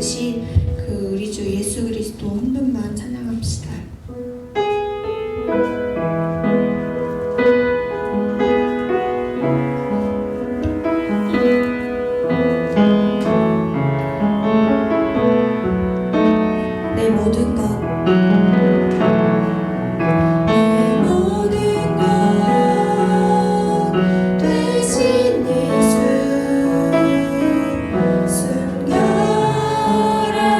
되신 그 우리 주 예수 그리스도 한 분만 찬양합시다. 내 모든 것 순결한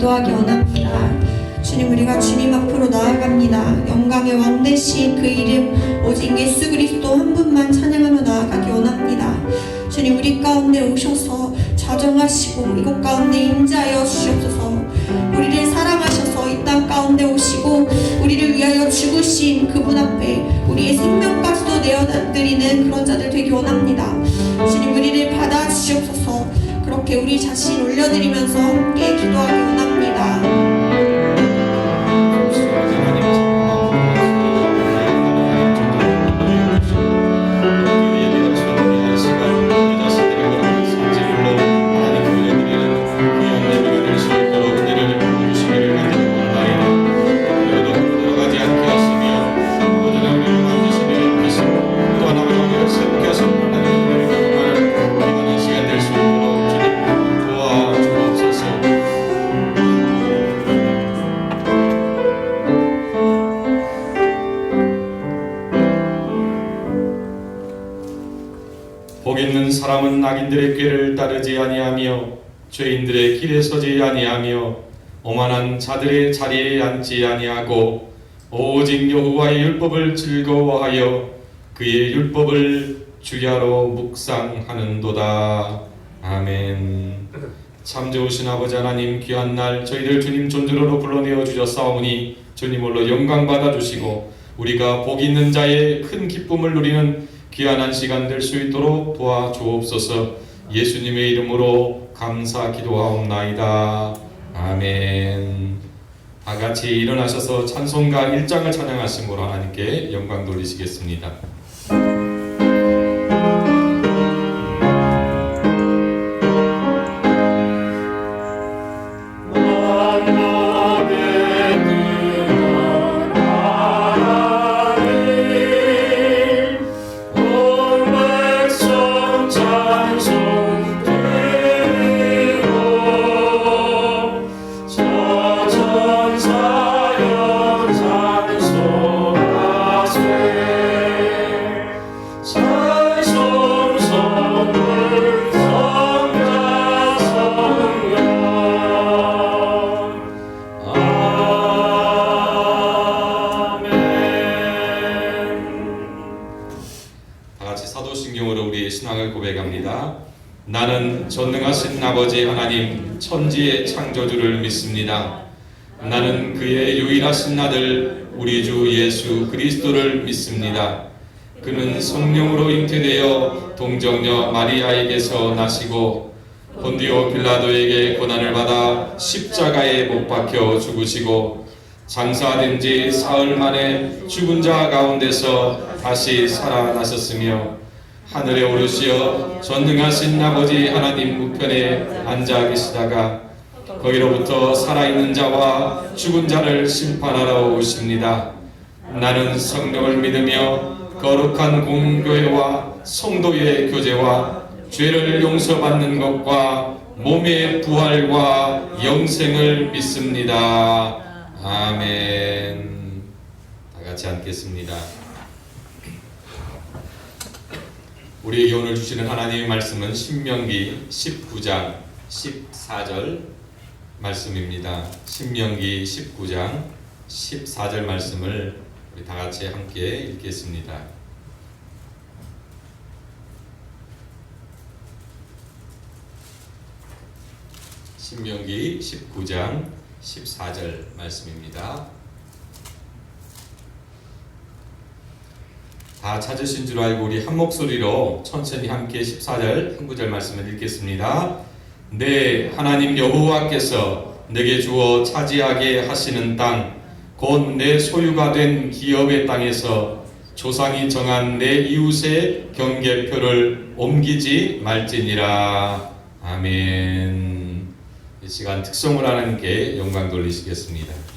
기도하기 원합니다. 주님, 우리가 주님 앞으로 나아갑니다. 영광의 왕 되신 그 이름 오직 예수 그리스도 한 분만 찬양하며 나아가기 원합니다. 주님, 우리 가운데 오셔서 자정하시고 이곳 가운데 임재하여 주시옵소서. 우리를 사랑하셔서 이 땅 가운데 오시고 우리를 위하여 죽으신 그분 앞에 우리의 생명까지도 내어드리는 그런 자들 되기 원합니다. 주님, 우리를 받아주시옵소서. 그렇게 우리 자신 올려드리면서 함께 기도하기 원합니다. 복 있는 사람은 악인들의 꾀를 따르지 아니하며 죄인들의 길에 서지 아니하며 오만한 자들의 자리에 앉지 아니하고 오직 여호와의 율법을 즐거워하여 그의 율법을 주야로 묵상하는도다. 아멘. 참 좋으신 아버지 하나님, 귀한 날 저희들 주님 존재로로 불러내어 주셨사오니 주님 홀로 영광 받아주시고 우리가 복 있는 자의 큰 기쁨을 누리는 귀한 시간 될 수 있도록 도와주옵소서. 예수님의 이름으로 감사 기도하옵나이다. 아멘. 다 같이 일어나셔서 찬송가 1장을 찬양하심으로 하나님께 영광 돌리시겠습니다. 나는 전능하신 아버지 하나님 천지의 창조주를 믿습니다. 나는 그의 유일하신 아들 우리 주 예수 그리스도를 믿습니다. 그는 성령으로 잉태되어 동정녀 마리아에게서 나시고 본디오 빌라도에게 고난을 받아 십자가에 못 박혀 죽으시고 장사된 지 사흘 만에 죽은 자 가운데서 다시 살아나셨으며 하늘에 오르시어 전능하신 아버지 하나님 우편에 앉아 계시다가 거기로부터 살아있는 자와 죽은 자를 심판하러 오십니다. 나는 성령을 믿으며 거룩한 공교회와 성도의 교제와 죄를 용서받는 것과 몸의 부활과 영생을 믿습니다. 아멘. 다 같이 앉겠습니다. 우리에게 오늘 주시는 하나님의 말씀은 신명기 19장 14절 말씀입니다. 신명기 19장 14절 말씀을 우리 다 같이 함께 읽겠습니다. 신명기 19장 14절 말씀입니다. 다 찾으신 줄 알고 우리 한 목소리로 천천히 함께 14절 한 구절 말씀을 읽겠습니다. 내 하나님 여호와께서 내게 주어 차지하게 하시는 땅 곧 내 소유가 된 기업의 땅에서 조상이 정한 내 이웃의 경계표를 옮기지 말지니라. 아멘. 이 시간 특성을 하나님께 영광 돌리시겠습니다.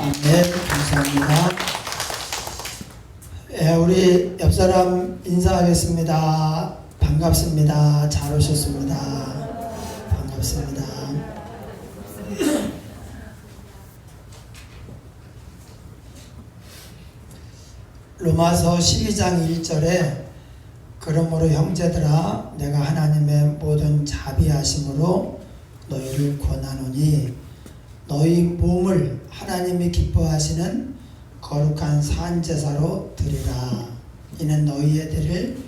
네, 감사합니다. 우리 옆 사람 인사하겠습니다. 반갑습니다. 잘 오셨습니다. 반갑습니다. 로마서 12장 1절에 그러므로 형제들아 내가 하나님의 모든 자비하심으로 너희를 권하노니 너희 몸을 하나님이 기뻐하시는 거룩한 산제사로 드리라. 이는 너희의 드릴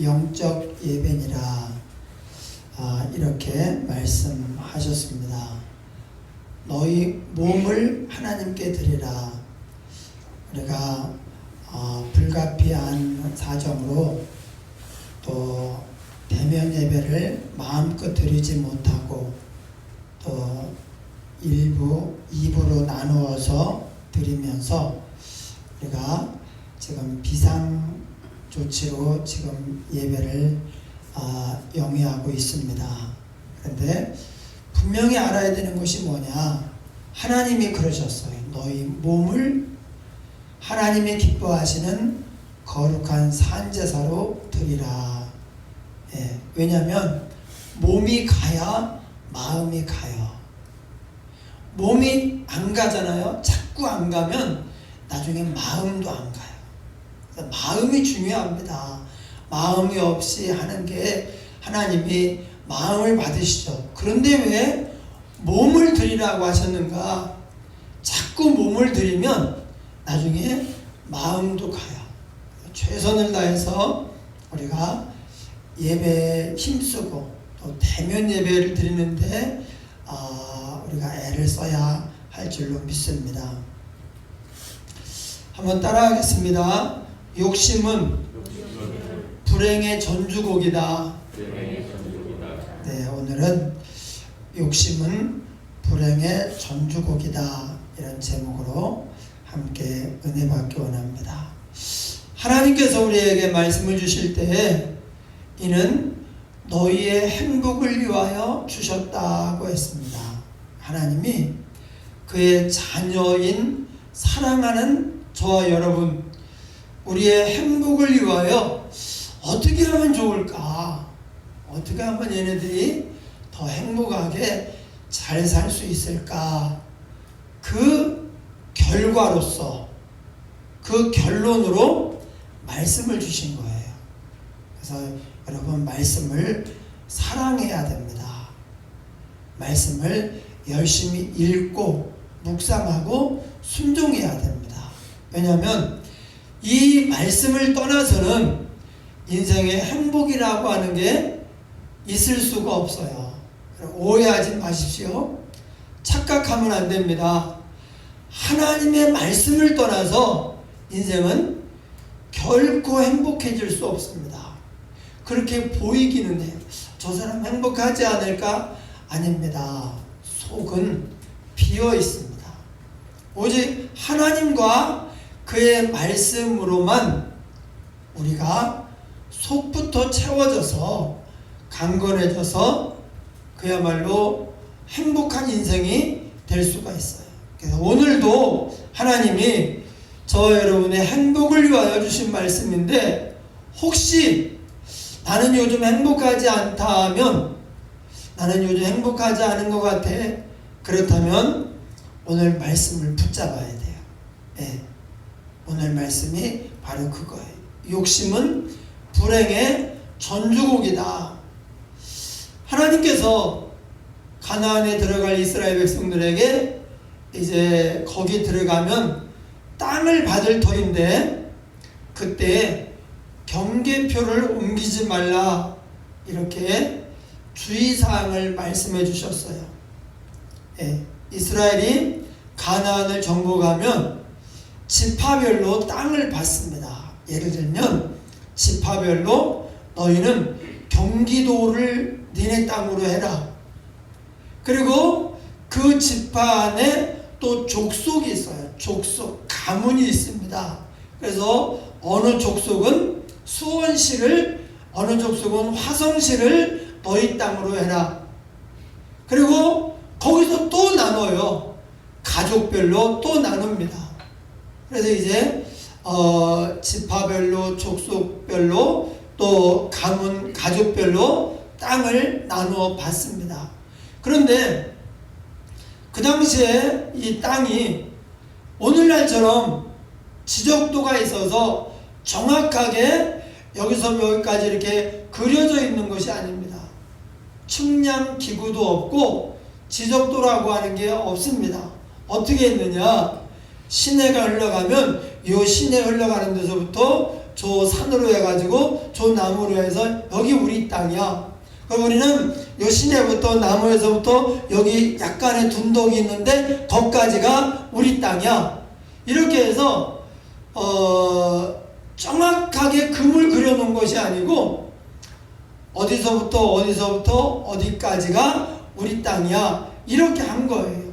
영적 예배니라. 이렇게 말씀하셨습니다. 너희 몸을 하나님께 드리라. 우리가 불가피한 사정으로 또 대면 예배를 마음껏 드리지 못하고 또 일부, 2부로 나누어서 드리면서 우리가 지금 비상 조치로 지금 예배를 영위하고 있습니다. 그런데 분명히 알아야 되는 것이 뭐냐? 하나님이 그러셨어요. 너희 몸을 하나님이 기뻐하시는 거룩한 산제사로 드리라. 왜냐하면 몸이 가야 마음이 가요. 몸이 안 가잖아요. 자꾸 안 가면 나중에 마음도 안 가요. 마음이 중요합니다. 마음이 없이 하는 게 하나님이 마음을 받으시죠. 그런데 왜 몸을 드리라고 하셨는가? 자꾸 몸을 드리면 나중에 마음도 가요. 최선을 다해서 우리가 예배에 힘쓰고 또 대면 예배를 드리는데 우리가 애를 써야 할 줄로 믿습니다. 한번 따라하겠습니다. 욕심은 불행의 전주곡이다. 네, 오늘은 욕심은 불행의 전주곡이다. 이런 제목으로 함께 은혜 받기 원합니다. 하나님께서 우리에게 말씀을 주실 때에 이는 너희의 행복을 위하여 주셨다고 했습니다. 하나님이 그의 자녀인 사랑하는 저와 여러분, 우리의 행복을 위하여 어떻게 하면 좋을까? 어떻게 하면 얘네들이 더 행복하게 잘 살 수 있을까? 그 결과로서, 그 결론으로 말씀을 주신 거예요. 그래서 여러분, 말씀을 사랑해야 됩니다. 말씀을 열심히 읽고 묵상하고 순종해야 됩니다. 왜냐하면 이 말씀을 떠나서는 인생의 행복이라고 하는 게 있을 수가 없어요. 오해하지 마십시오. 착각하면 안 됩니다. 하나님의 말씀을 떠나서 인생은 결코 행복해질 수 없습니다. 그렇게 보이기는 해요. 저 사람 행복하지 않을까? 아닙니다. 속은 비어 있습니다. 오직 하나님과 그의 말씀으로만 우리가 속부터 채워져서 강건해져서 그야말로 행복한 인생이 될 수가 있어요. 그래서 오늘도 하나님이 저와 여러분의 행복을 위하여 주신 말씀인데, 혹시 나는 요즘 행복하지 않다 하면, 나는 요즘 행복하지 않은 것 같아, 그렇다면 오늘 말씀을 붙잡아야 돼요. 네. 오늘 말씀이 바로 그거예요. 욕심은 불행의 전주곡이다. 하나님께서 가나안에 들어갈 이스라엘 백성들에게 이제 거기 들어가면 땅을 받을 터인데, 그때 경계표를 옮기지 말라, 이렇게 주의사항을 말씀해 주셨어요. 이스라엘이 가나안을 정복하면 지파별로 땅을 받습니다. 예를 들면 지파별로 너희는 경기도를 니네 땅으로 해라. 그리고 그 지파 안에 또 족속이 있어요. 족속, 가문이 있습니다. 그래서 어느 족속은 수원시를, 어느 족속은 화성시를 너희 땅으로 해라. 그리고 거기서 또 나눠요. 가족별로 또 나눕니다. 그래서 이제 지파별로, 족속별로, 또 가문, 가족별로 땅을 나누어 받습니다. 그런데 그 당시에 이 땅이 오늘날처럼 지적도가 있어서 정확하게 여기서 여기까지 이렇게 그려져 있는 것이 아닙니다. 측량 기구도 없고 지적도라고 하는 게 없습니다. 어떻게 했느냐? 시내가 흘러가면 이 시내 흘러가는 데서부터 저 산으로 해가지고 저 나무로 해서 여기 우리 땅이야. 그럼 우리는 이 시내부터 나무에서부터 여기 약간의 둔덕이 있는데 거기까지가 우리 땅이야. 이렇게 해서 정확하게 금을 그려놓은 것이 아니고 어디서부터 어디까지가 우리 땅이야. 이렇게 한 거예요.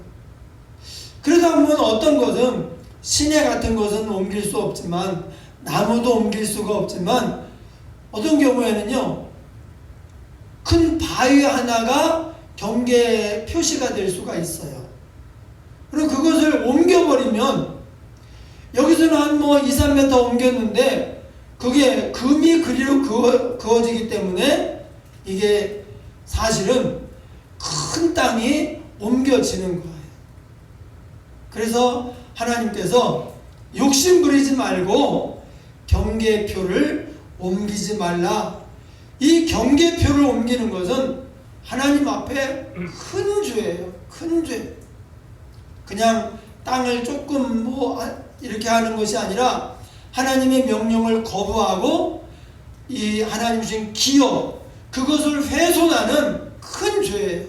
그러다 보면 어떤 것은 시내 같은 것은 옮길 수 없지만 나무도 옮길 수가 없지만 어떤 경우에는요 큰 바위 하나가 경계 표시가 될 수가 있어요. 그리고 그것을 옮겨버리면 여기서는 한 2, 3m 옮겼는데 그게 금이 그리로 그어지기 때문에 이게 사실은 큰 땅이 옮겨지는 거예요. 그래서 하나님께서 욕심 부리지 말고 경계표를 옮기지 말라. 이 경계표를 옮기는 것은 하나님 앞에 큰 죄예요. 큰 죄. 그냥 땅을 조금 이렇게 하는 것이 아니라 하나님의 명령을 거부하고 이 하나님 주신 기업 그것을 훼손하는 큰 죄예요.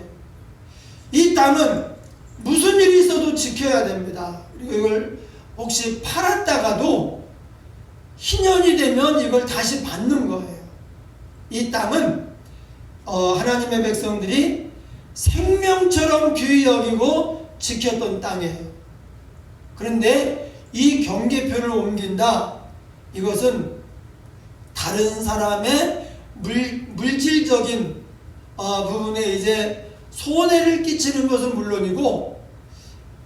이 땅은 무슨 일이 있어도 지켜야 됩니다. 그리고 이걸 혹시 팔았다가도 희년이 되면 이걸 다시 받는 거예요. 이 땅은 하나님의 백성들이 생명처럼 귀히 여기고 지켰던 땅이에요. 그런데 이 경계표를 옮긴다. 이것은 다른 사람의 물질적인 부분에 이제 손해를 끼치는 것은 물론이고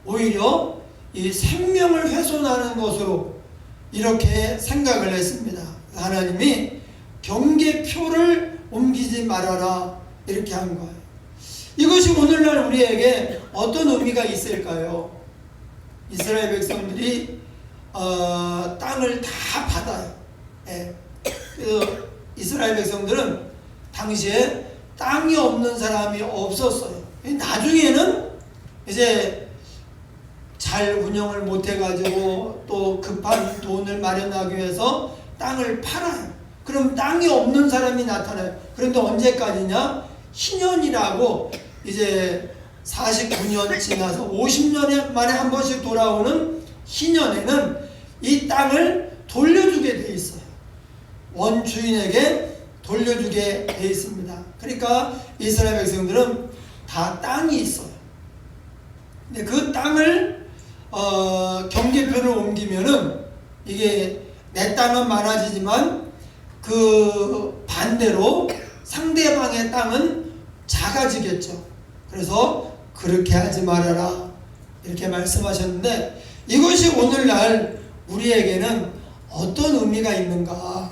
오히려 이 생명을 훼손하는 것으로 이렇게 생각을 했습니다. 하나님이 경계표를 옮기지 말아라 이렇게 한 거예요. 이것이 오늘날 우리에게 어떤 의미가 있을까요? 이스라엘 백성들이 땅을 다 받아요. 예. 그래서 이스라엘 백성들은 당시에 땅이 없는 사람이 없었어요. 나중에는 이제 잘 운영을 못해가지고 또 급한 돈을 마련하기 위해서 땅을 팔아요. 그럼 땅이 없는 사람이 나타나요. 그런데 언제까지냐? 희년이라고 이제 49년 지나서 50년 만에 한 번씩 돌아오는 희년에는 이 땅을 돌려주게 돼 있어요. 원주인에게 돌려주게 돼 있습니다. 그러니까 이스라엘 백성들은 다 땅이 있어요. 근데 그 땅을 경계표를 옮기면은 이게 내 땅은 많아지지만 그 반대로 상대방의 땅은 작아지겠죠. 그래서 그렇게 하지 말아라 이렇게 말씀하셨는데 이것이 오늘날 우리에게는 어떤 의미가 있는가,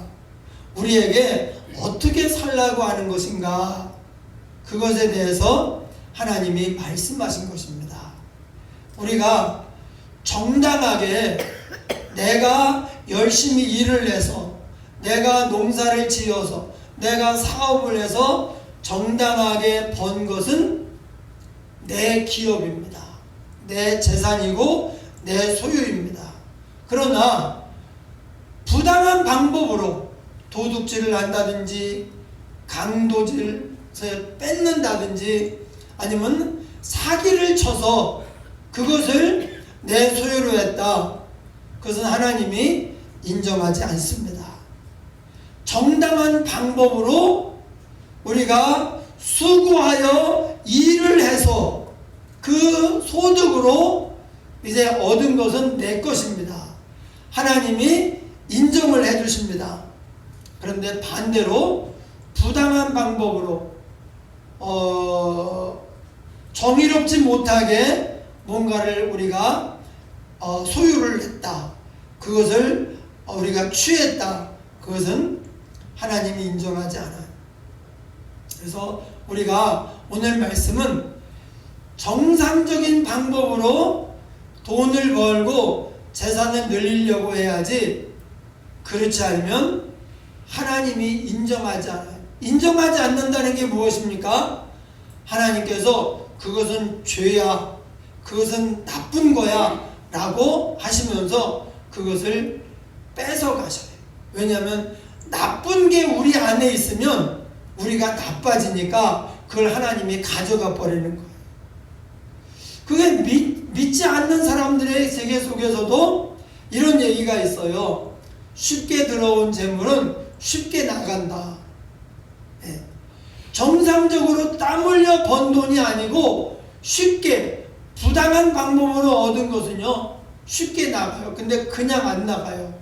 우리에게 어떻게 살라고 하는 것인가, 그것에 대해서 하나님이 말씀하신 것입니다. 우리가 정당하게 내가 열심히 일을 해서 내가 농사를 지어서 내가 사업을 해서 정당하게 번 것은 내 기업입니다. 내 재산이고 내 소유입니다. 그러나 부당한 방법으로 도둑질을 한다든지 강도질을 뺏는다든지 아니면 사기를 쳐서 그것을 내 소유로 했다. 그것은 하나님이 인정하지 않습니다. 정당한 방법으로 우리가 수고하여 일을 해서 그 소득으로 이제 얻은 것은 내 것입니다. 하나님이 인정을 해 주십니다. 그런데 반대로 부당한 방법으로 정의롭지 못하게 뭔가를 우리가 소유를 했다. 그것을 우리가 취했다. 그것은 하나님이 인정하지 않아요. 그래서 우리가 오늘 말씀은 정상적인 방법으로 돈을 벌고 재산을 늘리려고 해야지, 그렇지 않으면 하나님이 인정하지 않아요. 인정하지 않는다는 게 무엇입니까? 하나님께서 그것은 죄야, 그것은 나쁜 거야 라고 하시면서 그것을 뺏어 가셔요. 왜냐하면 나쁜 게 우리 안에 있으면 우리가 나빠지니까 그걸 하나님이 가져가 버리는 거예요. 그게 믿지 않는 사람들의 세계 속에서도 이런 얘기가 있어요. 쉽게 들어온 재물은 쉽게 나간다. 정상적으로 땀 흘려 번 돈이 아니고 쉽게 부당한 방법으로 얻은 것은요 쉽게 나가요. 근데 그냥 안 나가요.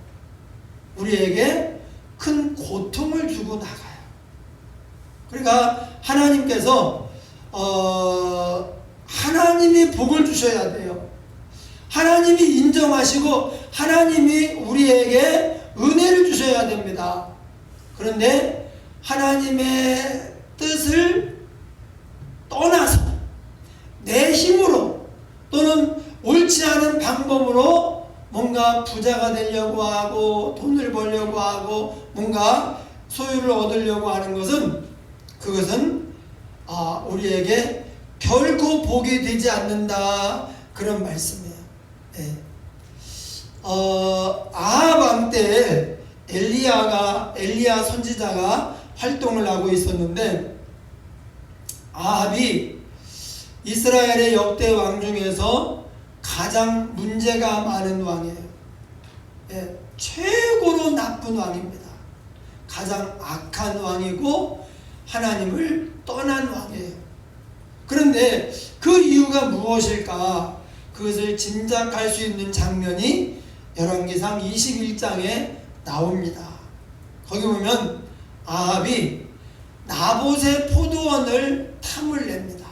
우리에게 큰 고통을 주고 나가요. 그러니까 하나님께서 하나님이 복을 주셔야 돼요. 하나님이 인정하시고 하나님이 우리에게 은혜를 주셔야 됩니다. 그런데 하나님의 뜻을 떠나서 내 힘으로 또는 옳지 않은 방법으로 뭔가 부자가 되려고 하고 돈을 벌려고 하고 뭔가 소유를 얻으려고 하는 것은, 그것은 우리에게 결코 복이 되지 않는다, 그런 말씀이에요. 아합 왕 때 엘리야 선지자가 활동을 하고 있었는데, 아합이 이스라엘의 역대 왕 중에서 가장 문제가 많은 왕이에요. 최고로 나쁜 왕입니다. 가장 악한 왕이고 하나님을 떠난 왕이에요. 그런데 그 이유가 무엇일까? 그것을 짐작할 수 있는 장면이 열왕기상 21장에 나옵니다. 거기 보면 아합이 나봇의 포도원을 탐을 냅니다.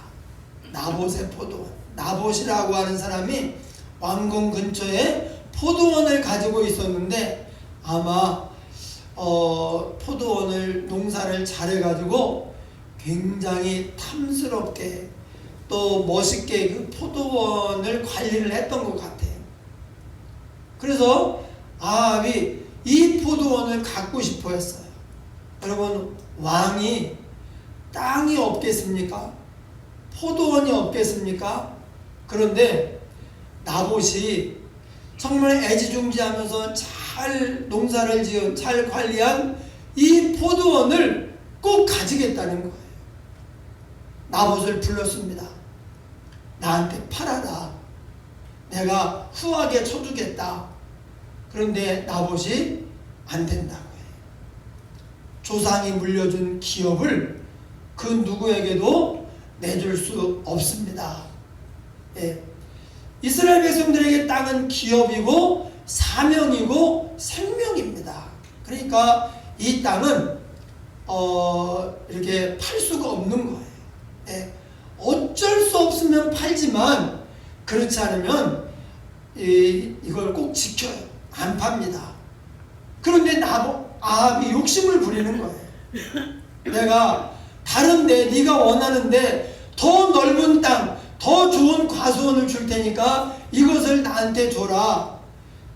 나봇의 포도원. 나봇이라고 하는 사람이 왕궁 근처에 포도원을 가지고 있었는데, 아마 포도원을 농사를 잘해가지고 굉장히 탐스럽게 또 멋있게 그 포도원을 관리를 했던 것 같아요. 그래서 아합이 이 포도원을 갖고 싶어 했어요. 여러분, 왕이 땅이 없겠습니까? 포도원이 없겠습니까? 그런데 나봇이 정말 애지중지하면서 잘 농사를 지은, 잘 관리한 이 포도원을 꼭 가지겠다는 거예요. 나봇을 불렀습니다. 나한테 팔아라. 내가 후하게 쳐주겠다. 그런데 나봇이 안 된다고 해요. 조상이 물려준 기업을 그 누구에게도 내줄 수 없습니다. 이스라엘 백성들에게 땅은 기업이고 사명이고 생명입니다. 그러니까 이 땅은 이렇게 팔 수가 없는 거예요. 어쩔 수 없으면 팔지만 그렇지 않으면 이걸 꼭 지켜요. 안 팝니다. 그런데 아합이 욕심을 부리는 거예요. 내가 다른데 네가 원하는데 더 넓은 땅, 더 좋은 과수원을 줄 테니까 이것을 나한테 줘라.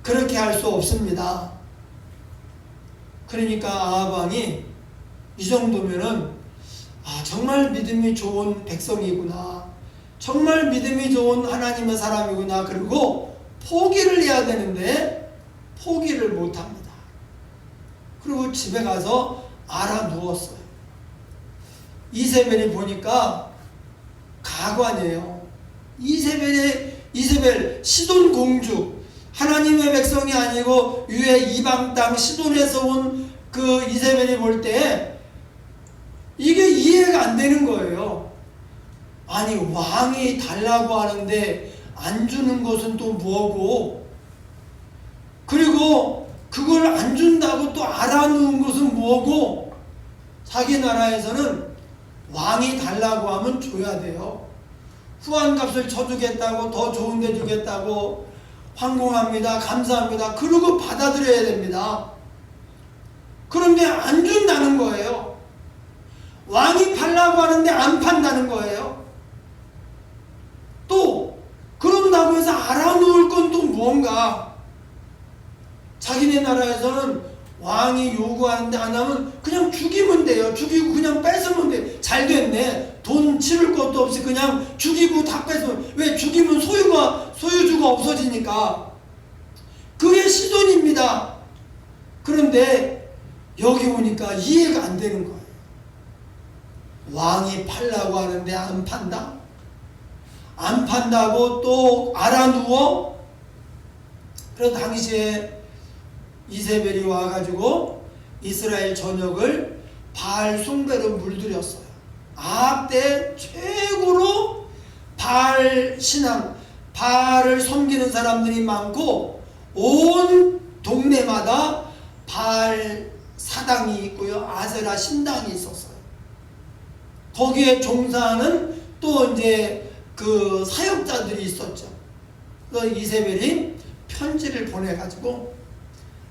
그렇게 할 수 없습니다. 그러니까 아합 왕이 이 정도면은 정말 믿음이 좋은 백성이구나, 정말 믿음이 좋은 하나님의 사람이구나, 그리고 포기를 해야 되는데 포기를 못합니다. 그리고 집에 가서 알아 누웠어요. 이세벨이 보니까 가관이에요. 이세벨 시돈 공주, 하나님의 백성이 아니고 유해 이방 땅 시돈에서 온 그 이세벨이 볼 때 이게 이해가 안 되는 거예요. 아니, 왕이 달라고 하는데 안 주는 것은 또 뭐고, 그리고 그걸 안 준다고 또 알아놓은 것은 뭐고, 자기 나라에서는 왕이 달라고 하면 줘야 돼요. 후한값을 쳐주겠다고, 더 좋은 데 주겠다고, 황공합니다, 감사합니다, 그러고 받아들여야 됩니다. 그런데 안 준다는 거예요. 왕이 팔라고 하는데 안 판다는 거예요. 또 그런다고 해서 알아놓을 건 또 무언가, 자기네 나라에서는 왕이 요구하는데 안 하면 그냥 죽이면 돼요. 죽이고 그냥 뺏으면 돼. 잘 됐네. 돈 치를 것도 없이 그냥 죽이고 다 뺏으면. 왜? 죽이면 소유주가 없어지니까. 그게 시돈입니다. 그런데 여기 오니까 이해가 안 되는 거예요. 왕이 팔라고 하는데 안 판다? 안 판다고 또 알아누워? 그래서 당시에 이세벨이 와가지고 이스라엘 전역을 바알 숭배로 물들였어요. 아합 때 최고로 바알 신앙, 바알을 섬기는 사람들이 많고 온 동네마다 바알 사당이 있고요, 아세라 신당이 있었어요. 거기에 종사하는 또 이제 그 사역자들이 있었죠. 그래서 이세벨이 편지를 보내가지고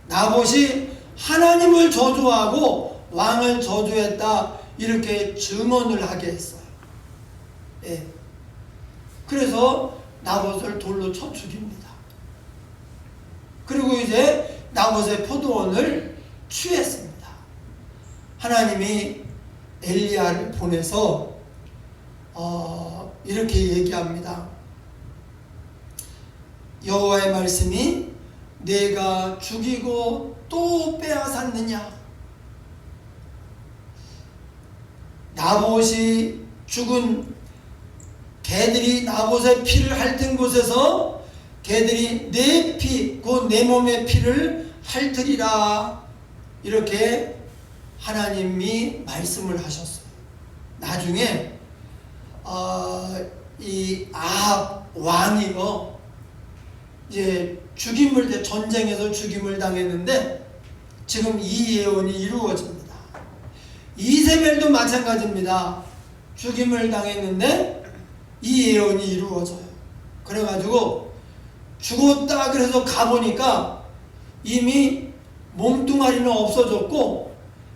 나봇이 하나님을 저주하고 왕을 저주했다, 이렇게 증언을 하게 했어요. 예. 그래서 나봇을 돌로 쳐 죽입니다. 그리고 이제 나봇의 포도원을 취했습니다. 하나님이 엘리야를 보내서 이렇게 얘기합니다. 여호와의 말씀이 내가 죽이고 또 빼앗았느냐? 나봇이 죽은 개들이 나봇의 피를 핥은 곳에서 개들이 내 피, 곧 내 몸의 피를 핥으리라, 이렇게 하나님이 말씀을 하셨어요. 나중에 이 아합 왕이요, 이제 전쟁에서 죽임을 당했는데 지금 이 예언이 이루어집니다. 이세벨도 마찬가지입니다. 죽임을 당했는데 이 예언이 이루어져요. 그래가지고 죽었다 그래서 가보니까 이미 몸뚱아리는 없어졌고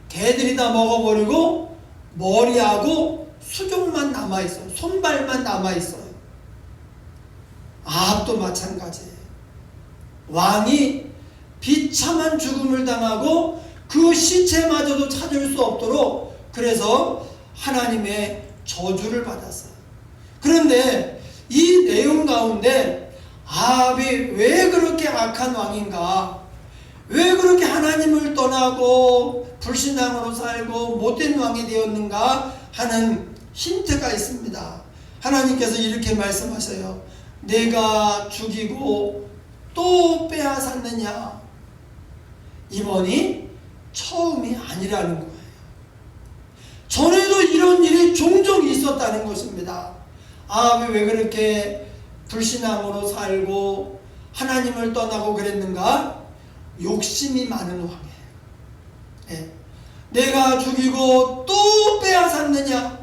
개들이 다 먹어버리고 머리하고 수족만 남아있어요. 손발만 남아있어요. 아합도 마찬가지예요. 왕이 비참한 죽음을 당하고 그 시체마저도 찾을 수 없도록, 그래서 하나님의 저주를 받았어요. 그런데 이 내용 가운데 아합이 왜 그렇게 악한 왕인가, 왜 그렇게 하나님을 떠나고 불신앙으로 살고 못된 왕이 되었는가 하는 힌트가 있습니다. 하나님께서 이렇게 말씀하셔요. 내가 죽이고 또 빼앗았느냐? 이번이 처음이 아니라는 거예요. 전에도 이런 일이 종종 있었다는 것입니다. 아합이 왜 그렇게 불신앙으로 살고 하나님을 떠나고 그랬는가? 욕심이 많은 왕이에요. 예. 내가 죽이고 또 빼앗았느냐?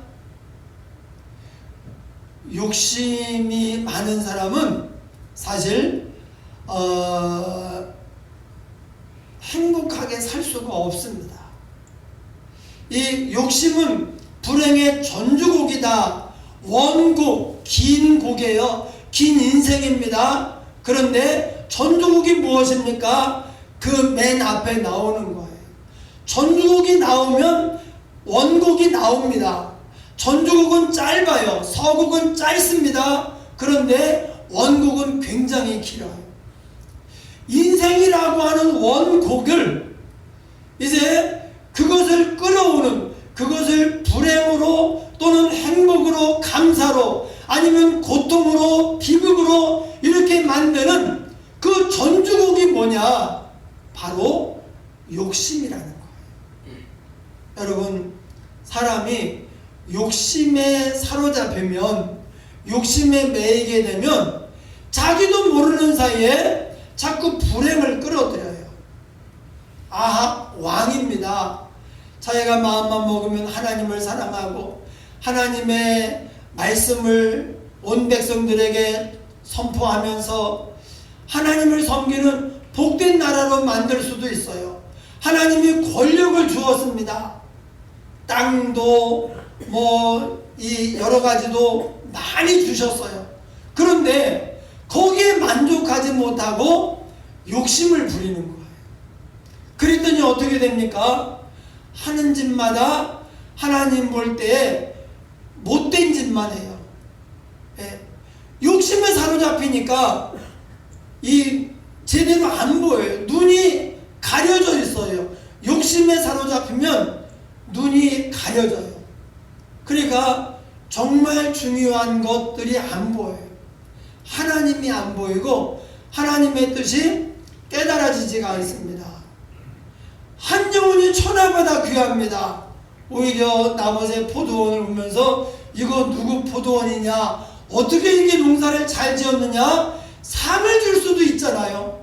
욕심이 많은 사람은 사실 행복하게 살 수가 없습니다. 이 욕심은 불행의 전주곡이다. 원곡, 긴 곡이에요. 긴 인생입니다. 그런데 전주곡이 무엇입니까? 그 맨 앞에 나오는 거예요. 전주곡이 나오면 원곡이 나옵니다. 전주곡은 짧아요. 서곡은 짧습니다. 그런데 원곡은 굉장히 길어요. 인생이라고 하는 원곡을 이제 그것을 끌어오는, 그것을 불행으로 또는 행복으로, 감사로, 아니면 고통으로, 비극으로 이렇게 만드는 그 전주곡이 뭐냐? 바로 욕심이라는 거예요. 여러분, 사람이 욕심에 사로잡히면, 욕심에 매이게 되면 자기도 모르는 사이에 자꾸 불행을 끌어들여요. 아합 왕입니다. 자기가 마음만 먹으면 하나님을 사랑하고 하나님의 말씀을 온 백성들에게 선포하면서 하나님을 섬기는 복된 나라로 만들 수도 있어요. 하나님이 권력을 주었습니다. 땅도 이 여러 가지도 많이 주셨어요. 그런데 거기에 만족하지 못하고 욕심을 부리는 거예요. 그랬더니 어떻게 됩니까? 하는 짓마다 하나님 볼 때 못된 짓만 해요. 예. 욕심에 사로잡히니까 제대로 안 보여요. 눈이 가려져 있어요. 욕심에 사로잡히면 눈이 가려져요. 그러니까 정말 중요한 것들이 안 보여요. 하나님이 안 보이고 하나님의 뜻이 깨달아지지가 않습니다. 한 영혼이 천하보다 귀합니다. 오히려 나머지 포도원을 보면서 이거 누구 포도원이냐, 어떻게 이게 농사를 잘 지었느냐, 상을 줄 수도 있잖아요.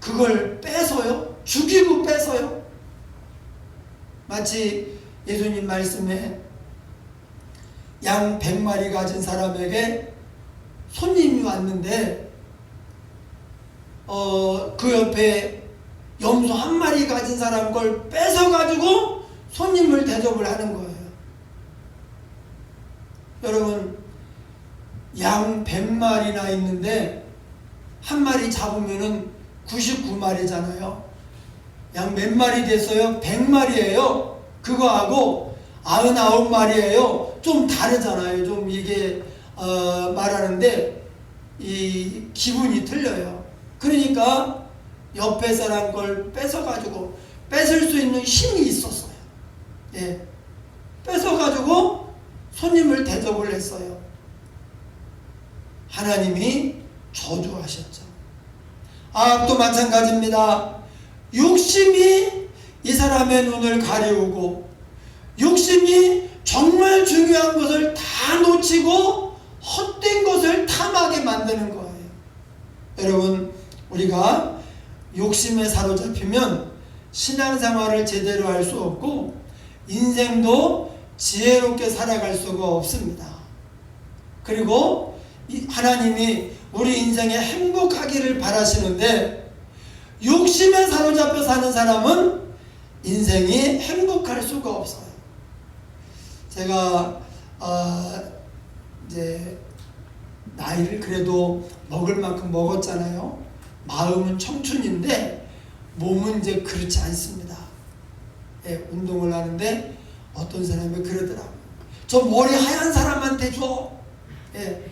그걸 뺏어요? 죽이고 뺏어요? 마치 예수님 말씀에 양 100마리 가진 사람에게 손님이 왔는데 그 옆에 염소 1마리 가진 사람 걸 뺏어가지고 손님을 대접을 하는 거예요. 여러분, 양 100마리나 있는데 1마리 잡으면은 99마리잖아요. 양 몇 마리 됐어요? 100마리예요. 그거하고 99마리예요. 좀 다르잖아요. 좀 이게 말하는데 이 기분이 틀려요. 그러니까 옆에 사람 걸 뺏어가지고 뺏을 수 있는 힘이 있었어요. 예. 뺏어가지고 손님을 대접을 했어요. 하나님이 저주하셨죠. 또 마찬가지입니다. 욕심이 이 사람의 눈을 가리우고 욕심이 정말 중요한 것을 다 놓치고 헛된 것을 탐하게 만드는 거예요. 여러분, 우리가 욕심에 사로잡히면 신앙생활을 제대로 할 수 없고 인생도 지혜롭게 살아갈 수가 없습니다. 그리고 하나님이 우리 인생에 행복하기를 바라시는데 욕심에 사로잡혀 사는 사람은 인생이 행복할 수가 없어요. 제가 이제 나이를 그래도 먹을 만큼 먹었잖아요. 마음은 청춘인데 몸은 이제 그렇지 않습니다. 예, 운동을 하는데 어떤 사람이 그러더라고요. 저 머리 하얀 사람한테 줘. 예.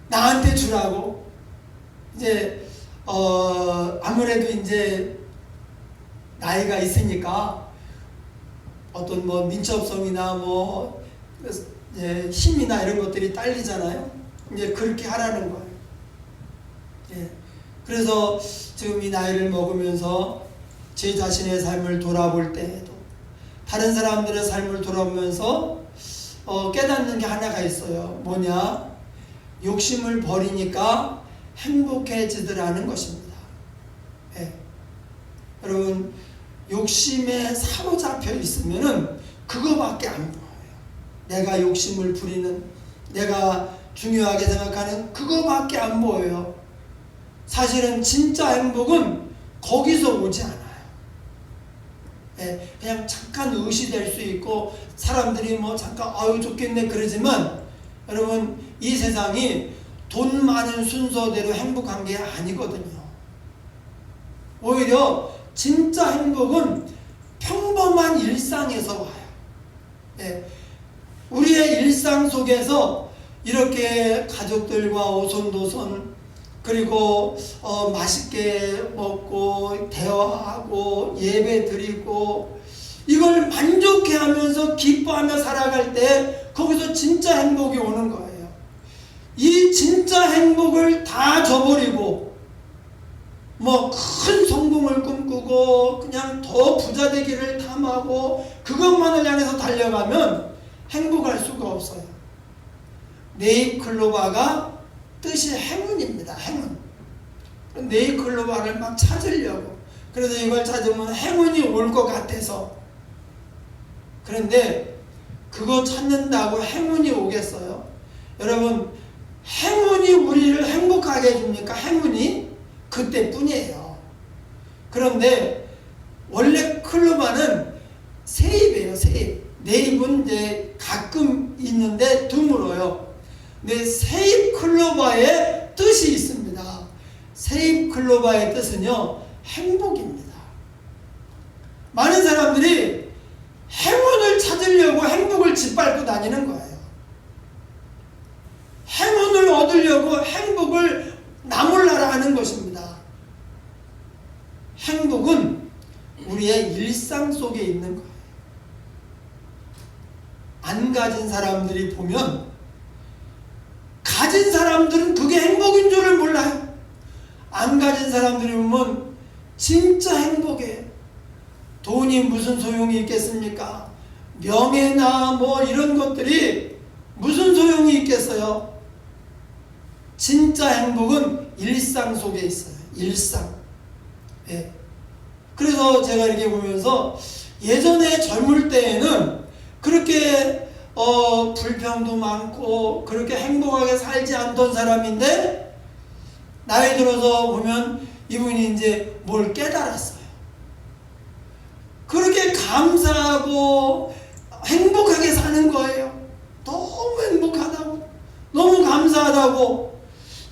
나한테 주라고. 이제 아무래도 이제 나이가 있으니까 어떤 민첩성이나 힘이나 이런 것들이 딸리잖아요. 이제 그렇게 하라는 거예요. 예. 그래서 지금 이 나이를 먹으면서 제 자신의 삶을 돌아볼 때에도 다른 사람들의 삶을 돌아보면서 깨닫는 게 하나가 있어요. 뭐냐? 욕심을 버리니까 행복해지더라는 것입니다. 예. 여러분, 욕심에 사로잡혀 있으면은 그거밖에 안 보여요. 내가 욕심을 부리는, 내가 중요하게 생각하는 그거밖에 안 보여요. 사실은 진짜 행복은 거기서 오지 않아요. 예, 그냥 잠깐 의시될 수 있고 사람들이 잠깐 아유 좋겠네 그러지만 여러분, 이 세상이 돈 많은 순서대로 행복한 게 아니거든요. 오히려 진짜 행복은 평범한 일상에서 와요. 예, 우리의 일상 속에서 이렇게 가족들과 오손도손 그리고 맛있게 먹고 대화하고 예배 드리고 이걸 만족해하면서 기뻐하며 살아갈 때 거기서 진짜 행복이 오는 거예요. 이 진짜 행복을 다 저버리고 큰 성공을 꿈꾸고 그냥 더 부자 되기를 탐하고 그것만을 향해서 달려가면 행복할 수가 없어요. 네잎클로바가 뜻이 행운입니다. 행운. 네잎클로바를 막 찾으려고. 그래서 이걸 찾으면 행운이 올 것 같아서. 그런데 그거 찾는다고 행운이 오겠어요? 여러분, 행운이 우리를 행복하게 해줍니까? 행운이 그때뿐이에요. 그런데 원래 클로바는 세입이에요. 세입. 네입은 이제 가끔 있는데 드물어요. 근데 세입 클로바의 뜻이 있습니다. 세입 클로바의 뜻은요, 행복입니다. 많은 사람들이 행운을 찾으려고 행복을 짓밟고 다니는 거예요. 행운을 얻으려고 행복을 나몰라라 하는 것입니다. 행복은 우리의 일상 속에 있는 거예요. 안 가진 사람들이 보면 가진 사람들은 그게 행복인 줄을 몰라요. 안 가진 사람들이 보면 진짜 행복해요. 돈이 무슨 소용이 있겠습니까? 명예나 뭐 이런 것들이 무슨 소용이 있겠어요? 진짜 행복은 일상 속에 있어요. 일상. 예. 그래서 제가 이렇게 보면서 예전에 젊을 때에는 그렇게 불평도 많고 그렇게 행복하게 살지 않던 사람인데 나이 들어서 보면 이분이 이제 뭘 깨달았어요. 그렇게 감사하고 행복하게 사는 거예요. 너무 행복하다고, 너무 감사하다고.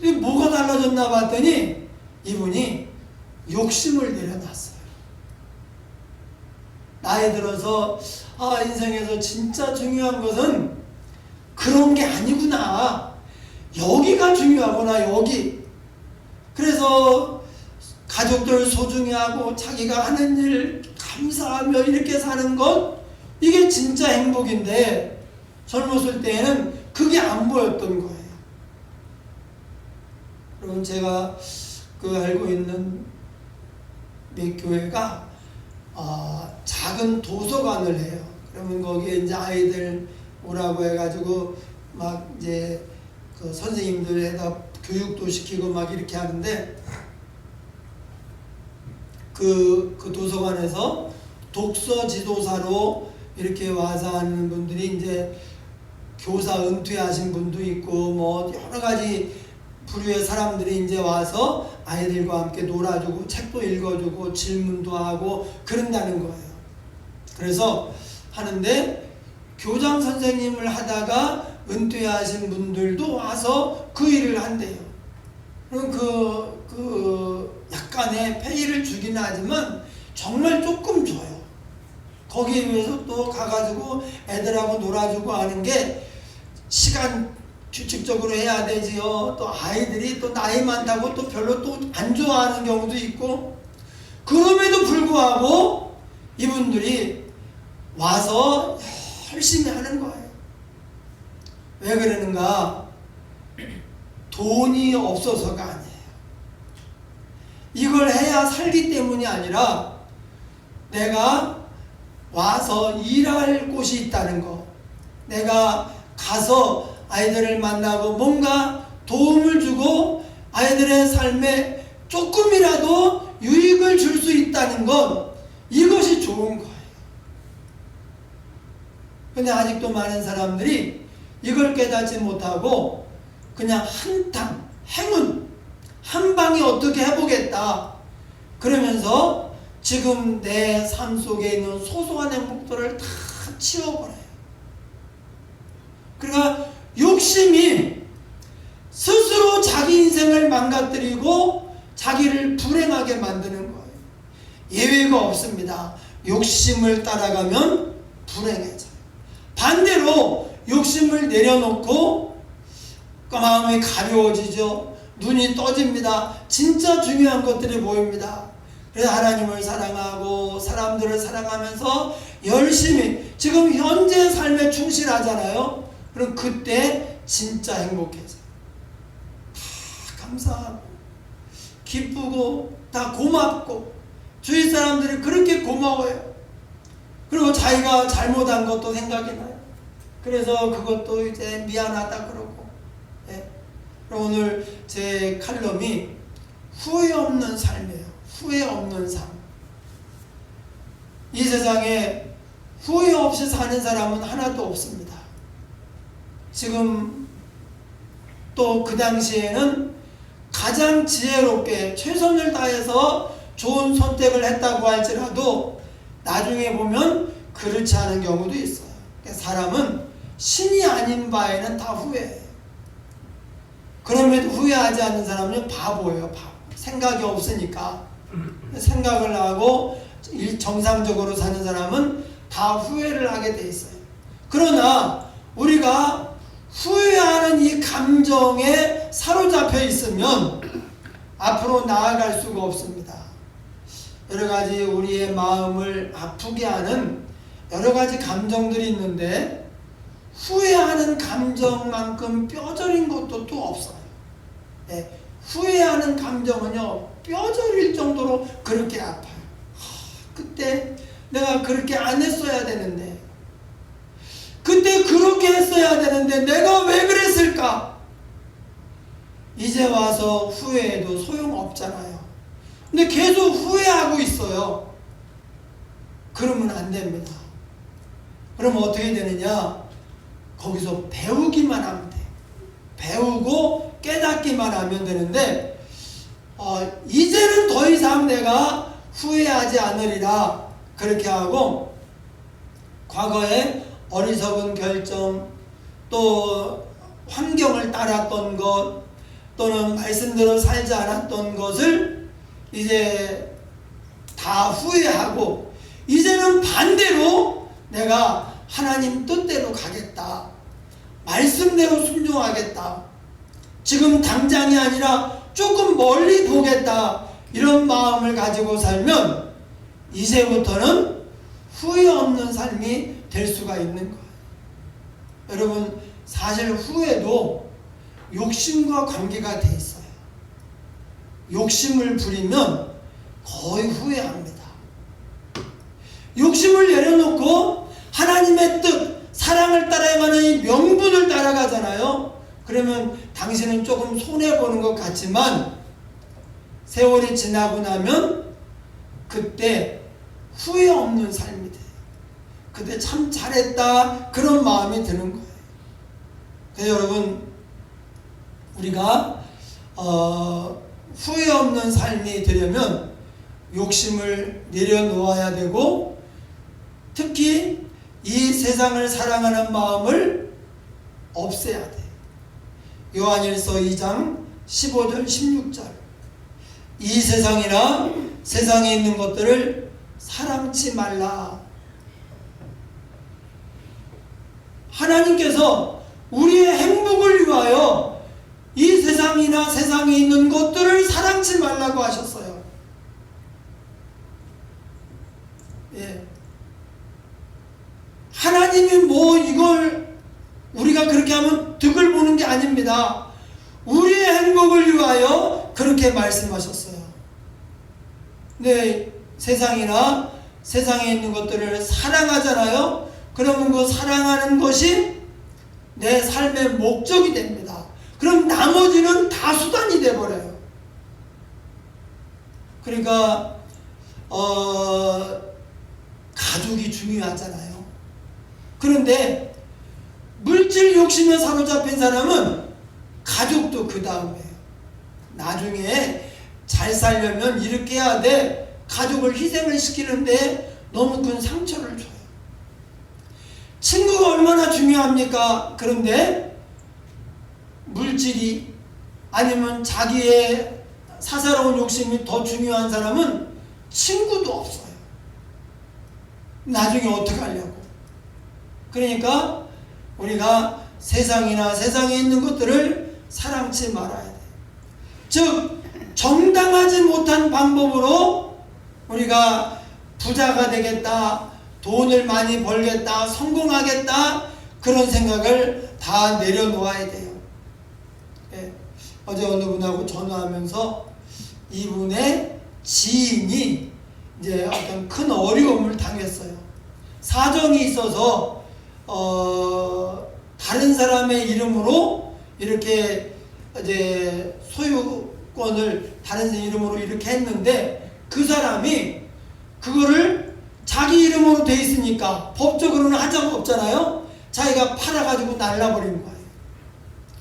이게 뭐가 달라졌나 봤더니 이분이 욕심을 내려놨어요. 나이 들어서 인생에서 진짜 중요한 것은 그런 게 아니구나. 여기가 중요하구나, 여기. 그래서 가족들 소중히 하고 자기가 하는 일 감사하며 이렇게 사는 것, 이게 진짜 행복인데 젊었을 때에는 그게 안 보였던 거예요. 여러분, 제가 알고 있는 몇 교회가 작은 도서관을 해요. 그러면 거기에 이제 아이들 오라고 해가지고 막 이제 그 선생님들에다 교육도 시키고 막 이렇게 하는데 그 도서관에서 독서 지도사로 이렇게 와서 하는 분들이 이제 교사 은퇴하신 분도 있고 뭐 여러 가지 부류의 사람들이 이제 와서 아이들과 함께 놀아주고 책도 읽어주고 질문도 하고 그런다는 거예요. 그래서 하는데 교장 선생님을 하다가 은퇴하신 분들도 와서 그 일을 한대요. 그럼 그 약간의 페이를 주긴 하지만 정말 조금 줘요. 거기에 비해서 또 가가지고 애들하고 놀아주고 하는 게 시간 규칙적으로 해야 되지요. 또 아이들이 또 나이 많다고 또 별로 또 안 좋아하는 경우도 있고, 그럼에도 불구하고 이분들이 와서 열심히 하는 거예요. 왜 그러는가? 돈이 없어서가 아니에요. 이걸 해야 살기 때문이 아니라 내가 와서 일할 곳이 있다는 거, 내가 가서 아이들을 만나고 뭔가 도움을 주고 아이들의 삶에 조금이라도 유익을 줄 수 있다는 것, 이것이 좋은 거예요. 근데 아직도 많은 사람들이 이걸 깨닫지 못하고 그냥 한탕, 행운, 한 방에 어떻게 해보겠다 그러면서 지금 내 삶 속에 있는 소소한 행복들을 다 치워버려요. 그러니까 욕심이 스스로 자기 인생을 망가뜨리고 자기를 불행하게 만드는 거예요. 예외가 없습니다. 욕심을 따라가면 불행해져요. 반대로 욕심을 내려놓고 마음이 가벼워지죠. 눈이 떠집니다. 진짜 중요한 것들이 보입니다. 그래서 하나님을 사랑하고 사람들을 사랑하면서 열심히 지금 현재 삶에 충실하잖아요. 그럼 그때 진짜 행복해져요. 다 감사하고 기쁘고 다 고맙고 주위 사람들이 그렇게 고마워요. 그리고 자기가 잘못한 것도 생각이 나요. 그래서 그것도 이제 미안하다 그러고. 예. 오늘 제 칼럼이 후회 없는 삶이에요. 후회 없는 삶. 이 세상에 후회 없이 사는 사람은 하나도 없습니다. 지금 또 그 당시에는 가장 지혜롭게 최선을 다해서 좋은 선택을 했다고 할지라도 나중에 보면 그렇지 않은 경우도 있어요. 사람은 신이 아닌 바에는 다 후회해요. 그럼에도 후회하지 않는 사람은 바보예요. 바보. 생각이 없으니까. 생각을 하고 정상적으로 사는 사람은 다 후회를 하게 돼 있어요. 그러나 우리가 후회하는 이 감정에 사로잡혀 있으면 앞으로 나아갈 수가 없습니다. 여러 가지 우리의 마음을 아프게 하는 여러 가지 감정들이 있는데 후회하는 감정만큼 뼈저린 것도 또 없어요. 네, 후회하는 감정은요, 뼈저릴 정도로 그렇게 아파요. 그때 내가 그렇게 안 했어야 되는데, 그때 그렇게 했어야 되는데 내가 왜 그랬을까? 이제 와서 후회해도 소용없잖아요. 근데 계속 후회하고 있어요. 그러면 안 됩니다. 그럼 어떻게 되느냐? 거기서 배우기만 하면 돼요. 배우고 깨닫기만 하면 되는데 이제는 더 이상 내가 후회하지 않으리라 그렇게 하고, 과거에 어리석은 결정, 또 환경을 따랐던 것, 또는 말씀대로 살지 않았던 것을 이제 다 후회하고, 이제는 반대로 내가 하나님 뜻대로 가겠다, 말씀대로 순종하겠다, 지금 당장이 아니라 조금 멀리 보겠다, 이런 마음을 가지고 살면 이제부터는 후회 없는 삶이 될 수가 있는 거예요. 여러분, 사실 후회도 욕심과 관계가 돼 있어요. 욕심을 부리면 거의 후회합니다. 욕심을 내려놓고 하나님의 뜻, 사랑을 따라야만은 이 명분을 따라가잖아요. 그러면 당신은 조금 손해보는 것 같지만 세월이 지나고 나면 그때 후회 없는 삶이 돼요. 그때 참 잘했다, 그런 마음이 드는 거예요. 그래서 여러분, 우리가 후회 없는 삶이 되려면 욕심을 내려놓아야 되고, 특히 이 세상을 사랑하는 마음을 없애야 돼. 요한일서 2장 15절 16절, 이 세상이나 세상에 있는 것들을 사랑치 말라. 하나님께서 우리의 행복을 위하여 이 세상이나 세상에 있는 것들을 사랑치 말라고 하셨어요. 예. 하나님이 뭐 이걸 우리가 그렇게 하면 득을 보는 게 아닙니다. 우리의 행복을 위하여 그렇게 말씀하셨어요. 네, 세상이나 세상에 있는 것들을 사랑하잖아요. 그러면 그 사랑하는 것이 내 삶의 목적이 됩니다. 그럼 나머지는 다 수단이 돼버려요. 그러니까 가족이 중요하잖아요. 그런데 물질 욕심에 사로잡힌 사람은 가족도 그 다음에 나중에 잘 살려면 이렇게 해야 돼, 가족을 희생을 시키는데 너무 큰 상처를 줘요. 친구가 얼마나 중요합니까? 그런데 물질이 아니면 자기의 사사로운 욕심이 더 중요한 사람은 친구도 없어요. 나중에 어떻게 하려고? 그러니까 우리가 세상이나 세상에 있는 것들을 사랑치 말아야 돼. 즉 정당하지 못한 방법으로 우리가 부자가 되겠다, 돈을 많이 벌겠다, 성공하겠다, 그런 생각을 다 내려놓아야 돼요. 예. 어제 어느 분하고 전화하면서 이분의 지인이 이제 어떤 큰 어려움을 당했어요. 사정이 있어서 다른 사람의 이름으로 이렇게 이제 소유권을 다른 사람 이름으로 이렇게 했는데, 그 사람이 그거를 자기 이름으로 돼 있으니까 법적으로는 하자가 없잖아요. 자기가 팔아가지고 날라버린 거예요.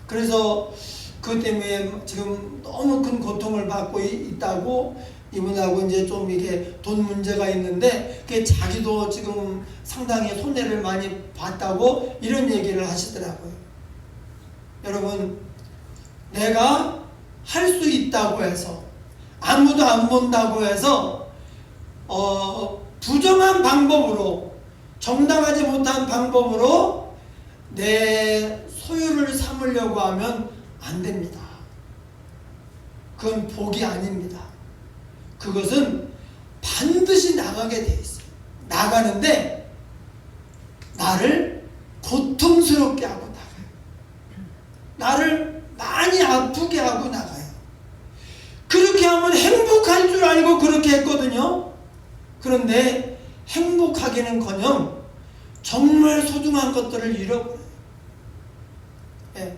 그래서 그 때문에 지금 너무 큰 고통을 받고 있다고, 이분하고 이제 좀 이게 돈 문제가 있는데 그게 자기도 지금 상당히 손해를 많이 봤다고 이런 얘기를 하시더라고요. 여러분, 내가 할 수 있다고 해서, 아무도 안 본다고 해서 부정한 방법으로, 정당하지 못한 방법으로 내 소유를 삼으려고 하면 안 됩니다. 그건 복이 아닙니다. 그것은 반드시 나가게 돼 있어요. 나가는데 나를 고통스럽게 하고 나가요. 나를 많이 아프게 하고 나가요. 그렇게 하면 행복할 줄 알고 그렇게 했거든요. 그런데 행복하기는커녕 정말 소중한 것들을 잃어버려요. 예.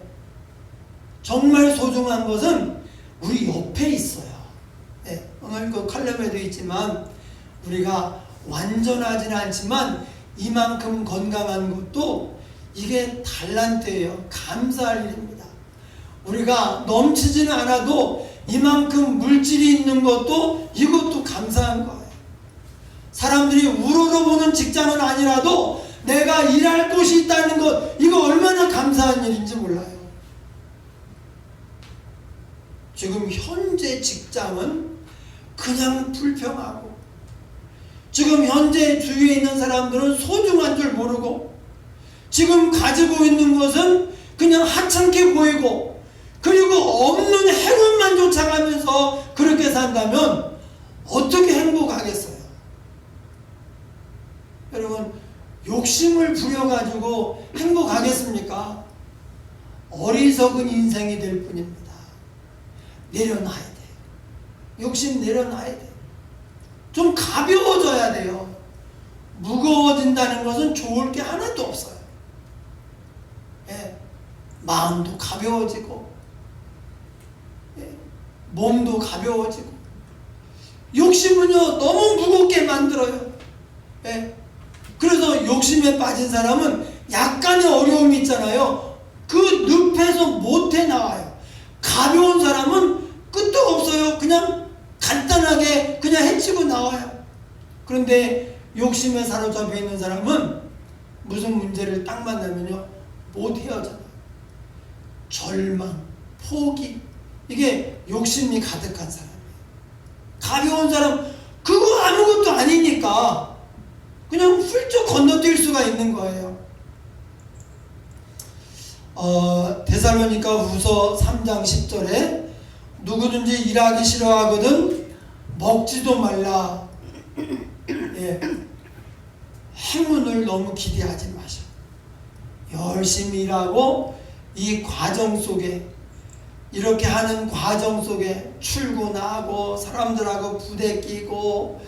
정말 소중한 것은 우리 옆에 있어요. 예. 오늘 그 칼럼에도 있지만 우리가 완전하지는 않지만 이만큼 건강한 것도 이게 달란트예요. 감사할 일입니다. 우리가 넘치지는 않아도 이만큼 물질이 있는 것도, 이것도 감사한 거예요. 사람들이 우러러보는 직장은 아니라도 내가 일할 곳이 있다는 것, 이거 얼마나 감사한 일인지 몰라요. 지금 현재 직장은 그냥 불평하고, 지금 현재 주위에 있는 사람들은 소중한 줄 모르고, 지금 가지고 있는 것은 그냥 하찮게 보이고, 그리고 없는 행운만 쫓아가면서 그렇게 산다면 어떻게 행복하겠어요? 여러분, 욕심을 부려가지고 행복하겠습니까? 어리석은 인생이 될 뿐입니다. 내려놔야 돼요. 욕심 내려놔야 돼요. 좀 가벼워져야 돼요. 무거워진다는 것은 좋을 게 하나도 없어요. 예. 마음도 가벼워지고, 예. 몸도 가벼워지고. 욕심은요, 너무 무겁게 만들어요. 예. 그래서 욕심에 빠진 사람은 약간의 어려움이 있잖아요. 그 늪에서 못해 나와요. 가벼운 사람은 끝도 없어요. 그냥 간단하게 그냥 헤치고 나와요. 그런데 욕심에 사로잡혀 있는 사람은 무슨 문제를 딱 만나면요, 못 헤어져요. 절망, 포기, 이게 욕심이 가득한 사람이에요. 가벼운 사람, 그거 아무것도 아니니까 그냥 훌쩍 건너뛸 수가 있는 거예요. 데살로니가 후서 3장 10절에 누구든지 일하기 싫어하거든 먹지도 말라. 예. 행운을 너무 기대하지 마셔. 열심히 일하고 이 과정 속에, 이렇게 하는 과정 속에 출근하고 사람들하고 부대끼고,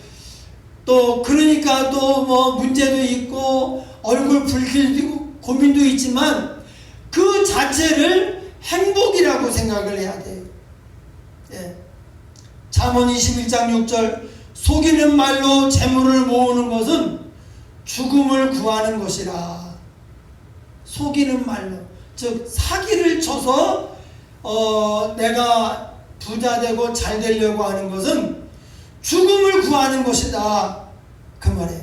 또 그러니까 또 뭐 문제도 있고 얼굴 붉히고 고민도 있지만 그 자체를 행복이라고 생각을 해야 돼요. 예. 잠언 21장 6절 속이는 말로 재물을 모으는 것은 죽음을 구하는 것이라. 속이는 말로, 즉 사기를 쳐서 내가 부자 되고 잘 되려고 하는 것은 죽음을 구하는 것이다, 그 말이에요.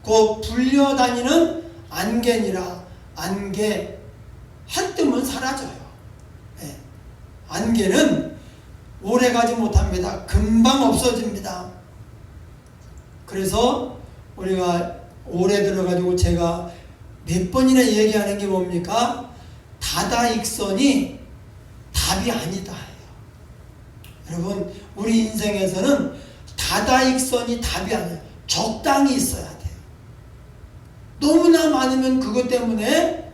곧 불려다니는 안개니라. 안개, 한 뜸은 사라져요. 네. 안개는 오래가지 못합니다. 금방 없어집니다. 그래서 우리가 오래 들어가지고 제가 몇 번이나 얘기하는 게 뭡니까? 다다익선이 답이 아니다 해요. 여러분, 우리 인생에서는 다다익선이 답이 아니에요. 적당히 있어야 돼요. 너무나 많으면 그것 때문에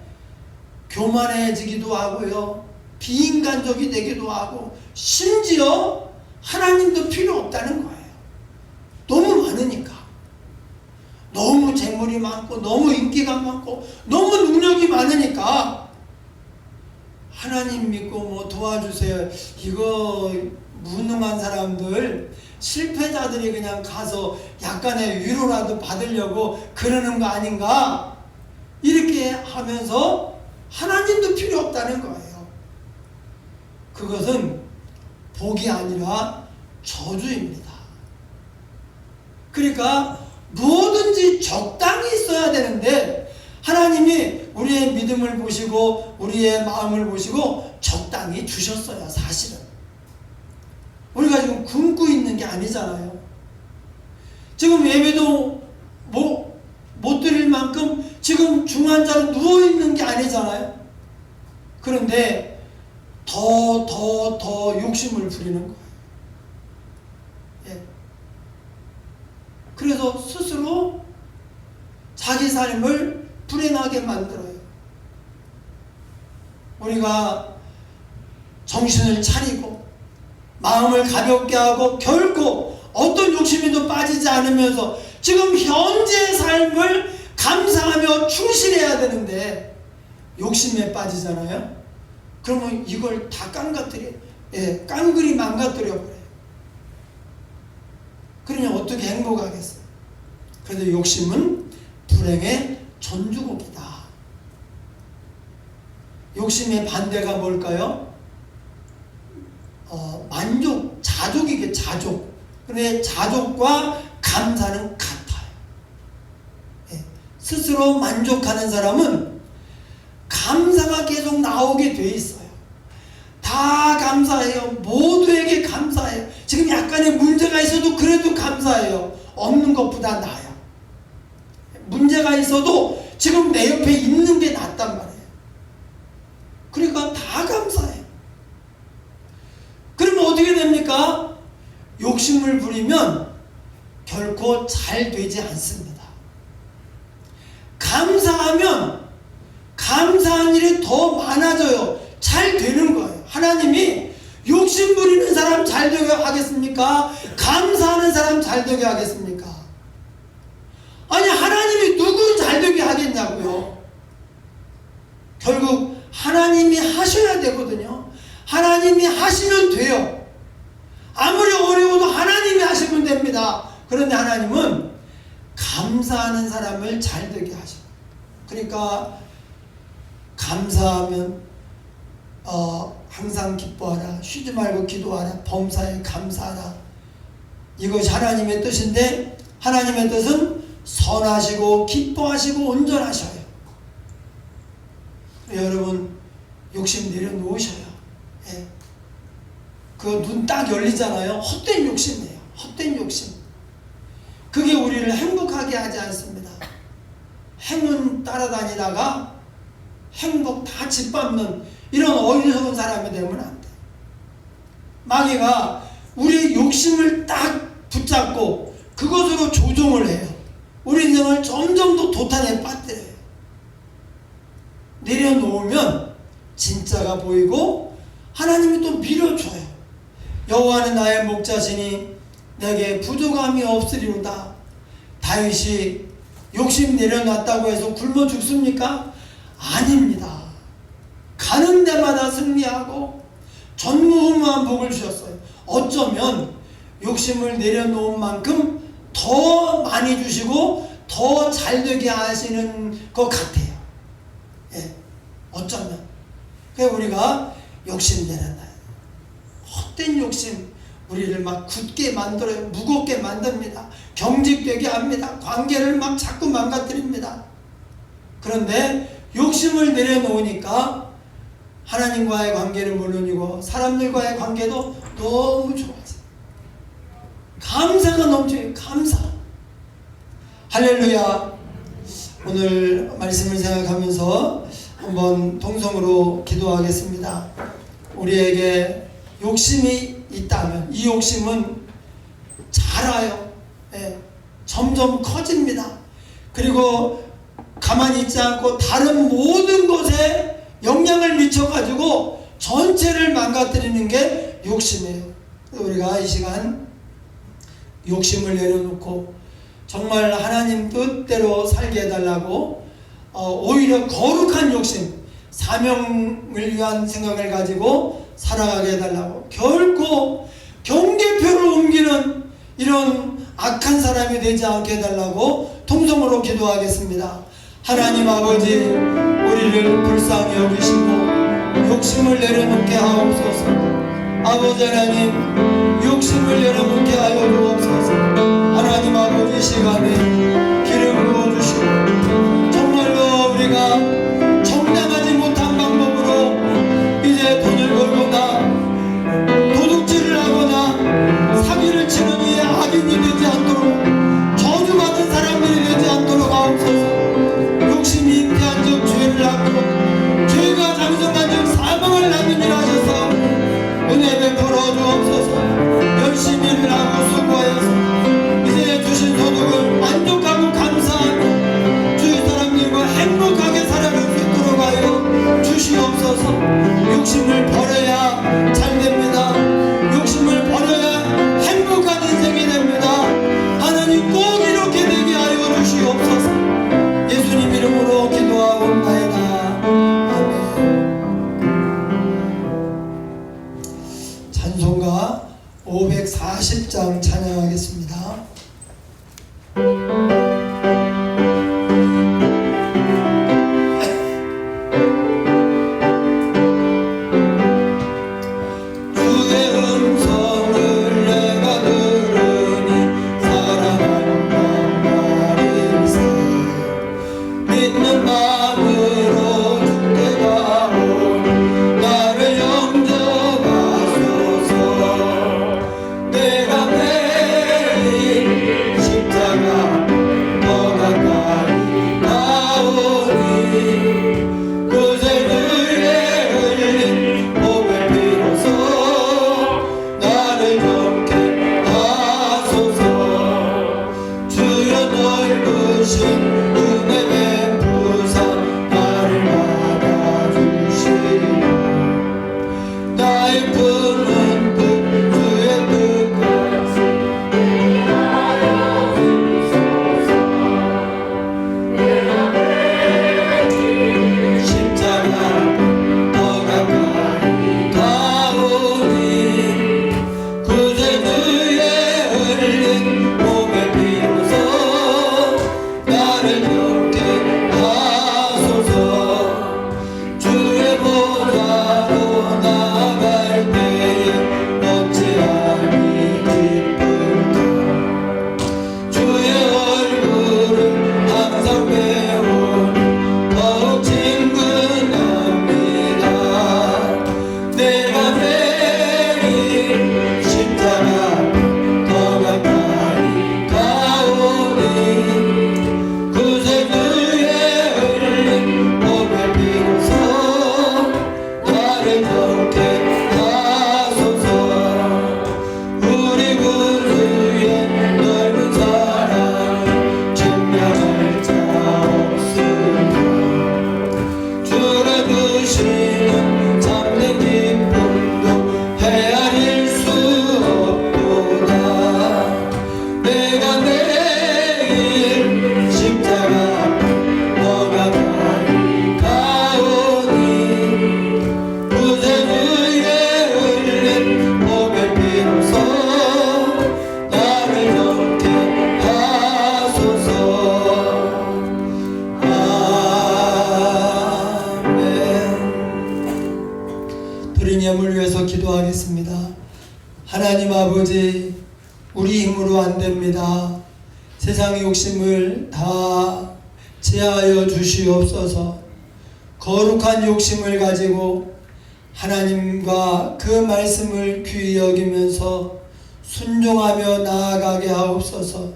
교만해지기도 하고요, 비인간적이 되기도 하고, 심지어 하나님도 필요 없다는 거예요. 너무 많으니까. 너무 재물이 많고 너무 인기가 많고 너무 능력이 많으니까 하나님 믿고 뭐 도와주세요, 이거 무능한 사람들, 실패자들이 그냥 가서 약간의 위로라도 받으려고 그러는 거 아닌가? 이렇게 하면서 하나님도 필요 없다는 거예요. 그것은 복이 아니라 저주입니다. 그러니까 뭐든지 적당히 써야 되는데 하나님이 우리의 믿음을 보시고 우리의 마음을 보시고 적당히 주셨어요. 사실은 우리가 지금 굶고 있는 게 아니잖아요. 지금 예배도 못 드릴 만큼 지금 중환자로 누워있는 게 아니잖아요. 그런데 더 욕심을 부리는 거예요. 예. 그래서 스스로 자기 삶을 불행하게 만들어요. 우리가 정신을 차리고 마음을 가볍게 하고 결코 어떤 욕심에도 빠지지 않으면서 지금 현재의 삶을 감사하며 충실해야 되는데 욕심에 빠지잖아요. 그러면 이걸 다 깡그리 망가뜨려 버려요. 그러니 어떻게 행복하겠어요? 그래서 욕심은 불행의 전주곡이다. 욕심의 반대가 뭘까요? 만족, 자족이게 자족. 그런데 자족과 감사는 같아요. 예. 스스로 만족하는 사람은 감사가 계속 나오게 돼 있어요. 다 감사해요. 모두에게 감사해요. 지금 약간의 문제가 있어도 그래도 감사해요. 없는 것보다 나아요. 문제가 있어도 지금 내 옆에 있는 게 낫단 말이에요. 그러니까 다 감사해요. 그러면 어떻게 됩니까? 욕심을 부리면 결코 잘 되지 않습니다. 감사하면 감사한 일이 더 많아져요. 잘 되는 거예요. 하나님이 욕심 부리는 사람 잘 되게 하겠습니까? 감사하는 사람 잘 되게 하겠습니까? 아니, 하나님이 누구를 잘 되게 하겠냐고요. 결국 하나님이 하셔야 되거든요. 하나님이 하시면 돼요. 아무리 어려워도 하나님이 하시면 됩니다. 그런데 하나님은 감사하는 사람을 잘 되게 하셔요. 그러니까 감사하면 항상 기뻐하라, 쉬지 말고 기도하라, 범사에 감사하라. 이것이 하나님의 뜻인데 하나님의 뜻은 선하시고 기뻐하시고 온전하셔요. 여러분 욕심 내려놓으셔요. 예. 그 눈 딱 열리잖아요. 헛된 욕심이에요. 헛된 욕심. 그게 우리를 행복하게 하지 않습니다. 행운 따라다니다가 행복 다 짓밟는 이런 어리석은 사람이 되면 안 돼. 마귀가 우리의 욕심을 딱 붙잡고 그것으로 조종을 해요. 우리 인생을 점점 더 도탄에 빠뜨려요. 내려놓으면 진짜가 보이고 하나님이 또 밀어줘요. 여호와는 나의 목자시니 내게 부족함이 없으리로다. 다윗이 욕심 내려놨다고 해서 굶어 죽습니까? 아닙니다. 가는 데마다 승리하고 전무후무한 복을 주셨어요. 어쩌면 욕심을 내려놓은 만큼 더 많이 주시고 더 잘되게 하시는 것 같아요. 예, 어쩌면. 그래서 우리가 욕심 내려놔요. 헛된 욕심 우리를 막 굳게 만들어요. 무겁게 만듭니다. 경직되게 합니다. 관계를 막 자꾸 망가뜨립니다. 그런데 욕심을 내려놓으니까 하나님과의 관계는 물론이고 사람들과의 관계도 너무 좋아져요. 감사가 넘쳐요. 감사. 할렐루야. 오늘 말씀을 생각하면서 한번 동성으로 기도하겠습니다. 우리에게 욕심이 있다면 이 욕심은 자라요. 예, 점점 커집니다. 그리고 가만히 있지 않고 다른 모든 것에 영향을 미쳐가지고 전체를 망가뜨리는 게 욕심이에요. 우리가 이 시간 욕심을 내려놓고 정말 하나님 뜻대로 살게 해달라고 오히려 거룩한 욕심, 사명을 위한 생각을 가지고 살아가게 해달라고, 결코 경계표를 옮기는 이런 악한 사람이 되지 않게 해달라고 통성으로 기도하겠습니다. 하나님 아버지, 우리를 불쌍히 여기시고 욕심을 내려놓게 하옵소서. 아버지 하나님, 욕심을 내려놓게 하여 주옵소서. 하나님 아버지, 시간에 기름 부어주시고 정말로 우리가 정당하지 못한 방법으로 이제 돈을 벌거나 도둑질을 하거나 사기를 치는 이의 악인이 되지 않도록, 저주받은 사람들이 되지 않도록 하옵소서. 욕심이 잉태한 적 죄를 하고 죄가 장성한 적 사망을 낳는 일 하셔서 은혜 베풀어 주옵소서. 열심히 일을 하고 수고하여서 이제 주신 소득을 만족하고 감사하고 주위 사람들과 행복하게 살아갈 수 있도록 하여 주시옵소서. 욕심을 버려야 잘 됩니다. 욕심을 버려야 행복한 인생이 됩니다. 하나님 꼭 이렇게 되게 하여 주시옵소서. 예수님 이름으로 기도하옵나이다. 아멘. 찬송가 540장 찬양하겠습니다. 기도하겠습니다. 하나님 아버지, 우리 힘으로 안 됩니다. 세상의 욕심을 다 제하여 주시옵소서. 거룩한 욕심을 가지고 하나님과 그 말씀을 귀히 여기면서 순종하며 나아가게 하옵소서.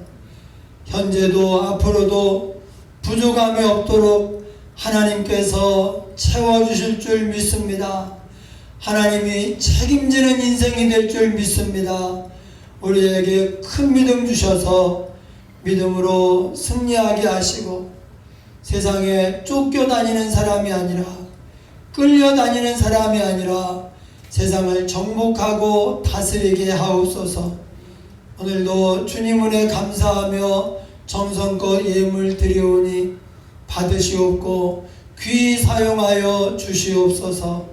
현재도 앞으로도 부족함이 없도록 하나님께서 채워주실 줄 믿습니다. 하나님이 책임지는 인생이 될 줄 믿습니다. 우리에게 큰 믿음 주셔서 믿음으로 승리하게 하시고 세상에 쫓겨다니는 사람이 아니라 끌려다니는 사람이 아니라 세상을 정복하고 다스리게 하옵소서. 오늘도 주님 은혜 감사하며 정성껏 예물 드리오니 받으시옵고 귀히 사용하여 주시옵소서.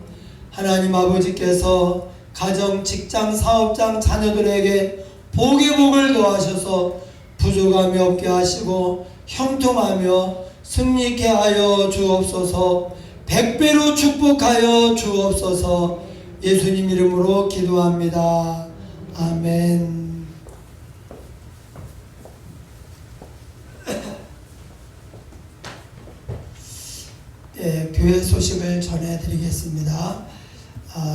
하나님 아버지께서 가정, 직장, 사업장, 자녀들에게 복의 복을 더하셔서 부족함이 없게 하시고 형통하며 승리케 하여 주옵소서. 백배로 축복하여 주옵소서. 예수님 이름으로 기도합니다. 아멘. 예, 교회 소식을 전해드리겠습니다.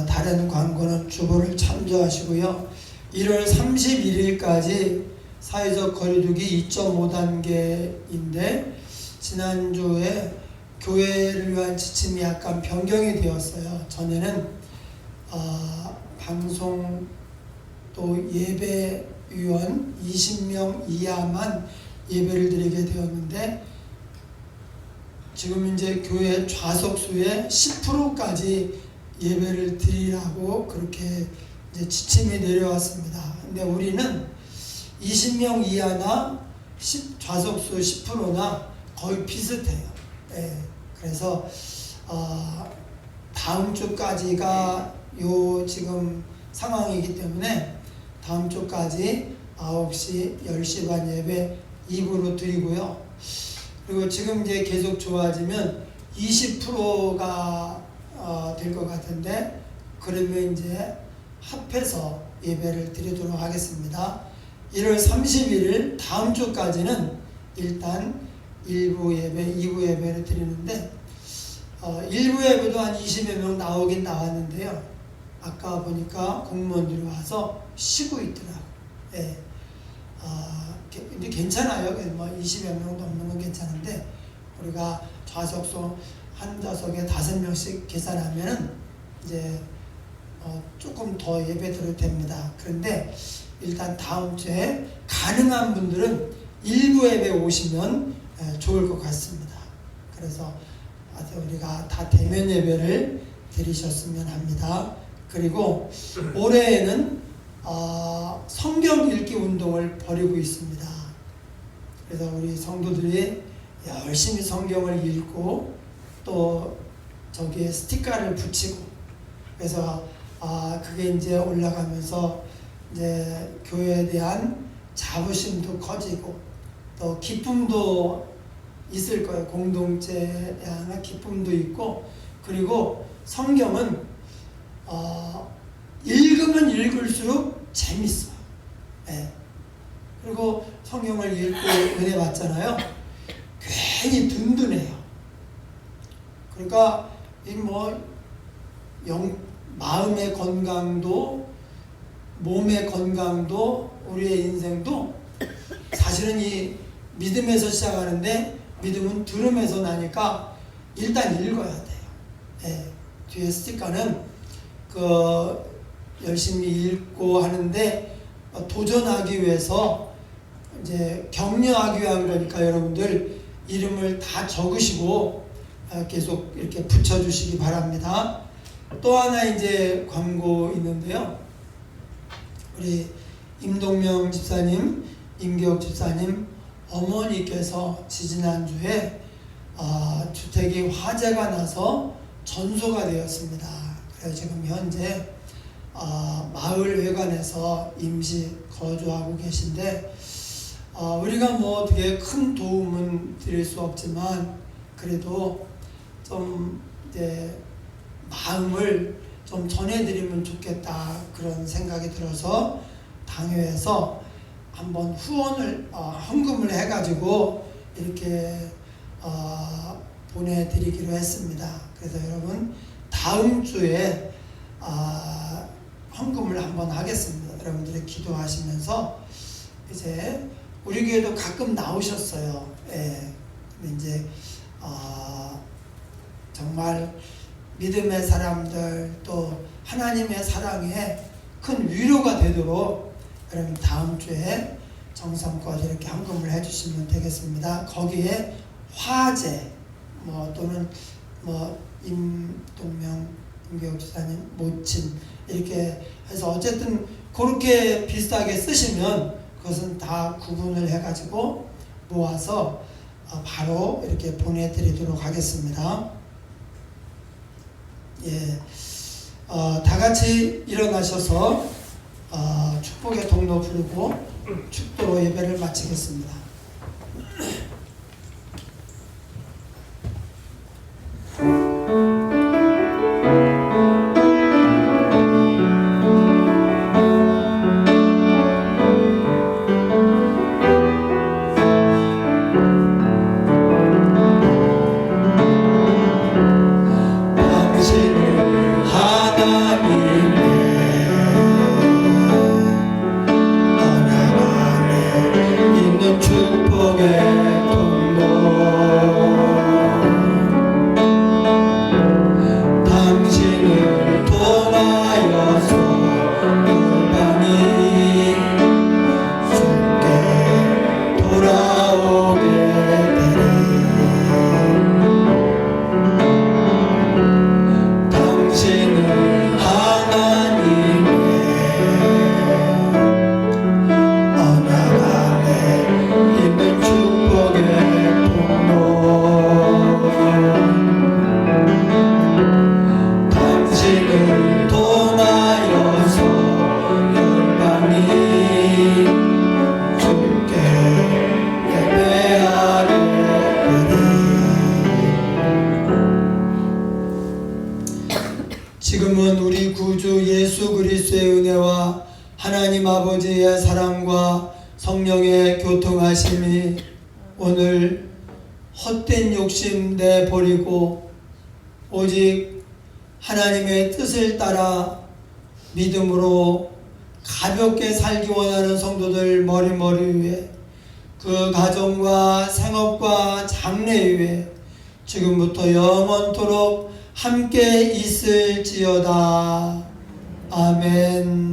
다른 광고는 주보를 참조하시고요. 1월 31일까지 사회적 거리두기 2.5단계인데 지난주에 교회를 위한 지침이 약간 변경이 되었어요. 전에는 방송 또 예배위원 20명 이하만 예배를 드리게 되었는데 지금 이제 교회 좌석수의 10%까지 예배를 드리라고 그렇게 이제 지침이 내려왔습니다. 근데 우리는 20명 이하나 좌석수 10%나 거의 비슷해요. 예, 그래서 다음 주까지가 요 지금 상황이기 때문에 다음 주까지 9시, 10시 반 예배 2부로 드리고요. 그리고 지금 이제 계속 좋아지면 20%가 될 것 같은데 그러면 이제 합해서 예배를 드리도록 하겠습니다. 1월 31일 다음 주까지는 일단 1부 예배, 2부 예배를 드리는데 1부 예배도 한 20여 명 나오긴 나왔는데요. 아까 보니까 공무원들이 와서 쉬고 있더라고요. 예. 근데 괜찮아요. 뭐 20여 명 넘는 건 괜찮은데 우리가 좌석수 한 좌석에 5명씩 계산하면은 이제 조금 더 예배 드려도 됩니다. 그런데 일단 다음 주에 가능한 분들은 일부 예배 오시면 좋을 것 같습니다. 그래서 우리가 다 대면 예배를 드리셨으면 합니다. 그리고 올해에는 성경 읽기 운동을 벌이고 있습니다. 그래서 우리 성도들이 열심히 성경을 읽고 또 저기에 스티커를 붙이고 그래서 그게 이제 올라가면서 이제 교회에 대한 자부심도 커지고 또 기쁨도 있을 거예요. 공동체에 대한 기쁨도 있고 그리고 성경은 읽으면 읽을수록 재밌어요. 네. 그리고 성경을 읽고 은혜 받잖아요. 괜히 든든해요. 그러니까 이 마음의 건강도 몸의 건강도 우리의 인생도 사실은 이 믿음에서 시작하는데 믿음은 들음에서 나니까 일단 읽어야 돼요. 네. 뒤에 스티커는 열심히 읽고 하는데 도전하기 위해서 이제 격려하기 위한 거니까 여러분들 이름을 다 적으시고 계속 이렇게 붙여주시기 바랍니다. 또 하나 이제 광고 있는데요. 우리 임동명 집사님, 임기혁 집사님 어머니께서 지지난주에 주택이 화재가 나서 전소가 되었습니다. 그래서 지금 현재 마을 회관에서 임시 거주하고 계신데 우리가 뭐 어떻게 큰 도움은 드릴 수 없지만 그래도 좀 이제 마음을 좀 전해드리면 좋겠다 그런 생각이 들어서 당회에서 한번 후원을 헌금을 해가지고 이렇게 보내드리기로 했습니다. 그래서 여러분 다음 주에 헌금을 한번 하겠습니다. 여러분들이 기도하시면서 이제 우리 교회도 가끔 나오셨어요. 예. 이제 정말 믿음의 사람들 또 하나님의 사랑에 큰 위로가 되도록 여러분 다음 주에 정성껏 이렇게 헌금을 해주시면 되겠습니다. 거기에 화재 또는 임동명 임기혁 집사님 모친 이렇게 해서 어쨌든 그렇게 비슷하게 쓰시면 그것은 다 구분을 해가지고 모아서 바로 이렇게 보내드리도록 하겠습니다. 예, 다 같이 일어나셔서 축복의 통로 부르고 축도 예배를 마치겠습니다. 지금은 우리 구주 예수 그리스도의 은혜와 하나님 아버지의 사랑과 성령의 교통하심이 오늘 헛된 욕심 내버리고 오직 하나님의 뜻을 따라 믿음으로 가볍게 살기 원하는 성도들 머리머리 위에 그 가정과 생업과 장래 위에 지금부터 영원토록 함께 있을지어다. 아멘.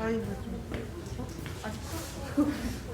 바이브 좀. 아직